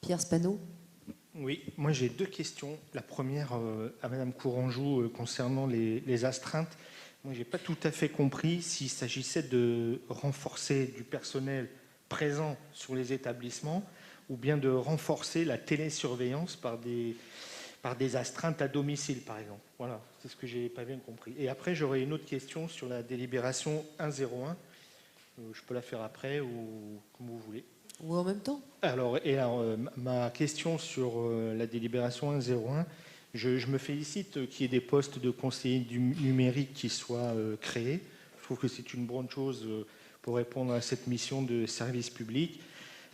Pierre Spano. Oui, moi j'ai deux questions. La première à Madame Courangeau concernant les astreintes. Moi j'ai pas tout à fait compris s'il s'agissait de renforcer du personnel présent sur les établissements ou bien de renforcer la télésurveillance par des astreintes à domicile, par exemple. Voilà, c'est ce que j'ai pas bien compris. Et après j'aurais une autre question sur la délibération 101. Je peux la faire après ou comme vous voulez. Ou en même temps? Alors, ma question sur la délibération 101, je me félicite qu'il y ait des postes de conseiller du numérique qui soient créés. Je trouve que c'est une bonne chose pour répondre à cette mission de service public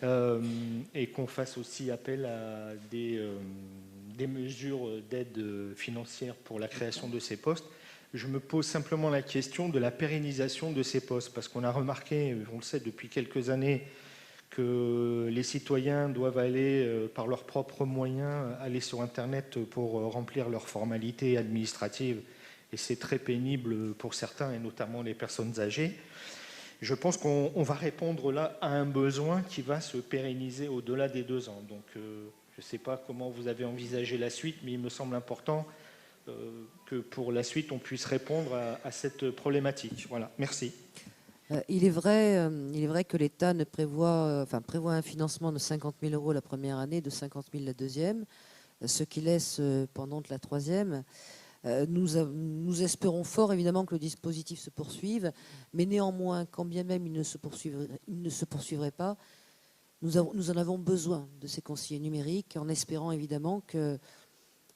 et qu'on fasse aussi appel à des mesures d'aide financière pour la création de ces postes. Je me pose simplement la question de la pérennisation de ces postes parce qu'on a remarqué, on le sait depuis quelques années, que les citoyens doivent aller, par leurs propres moyens, aller sur Internet pour remplir leurs formalités administratives. Et c'est très pénible pour certains, et notamment les personnes âgées. Je pense qu'on va répondre là à un besoin qui va se pérenniser au-delà des 2 ans. Donc, je ne sais pas comment vous avez envisagé la suite, mais il me semble important que pour la suite, on puisse répondre à cette problématique. Voilà, merci. Il est vrai que l'État prévoit un financement de 50 000 € la première année, de 50 000 la deuxième, ce qui laisse pendante la troisième. Nous espérons fort évidemment que le dispositif se poursuive, mais néanmoins, quand bien même il ne se poursuivrait pas, nous en avons besoin de ces conseillers numériques, en espérant évidemment que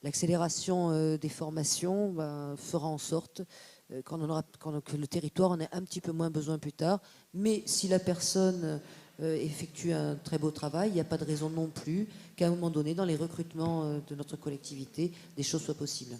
l'accélération des formations fera en sorte que le territoire en ait un petit peu moins besoin plus tard. Mais si la personne effectue un très beau travail, il n'y a pas de raison non plus qu'à un moment donné, dans les recrutements de notre collectivité, des choses soient possibles.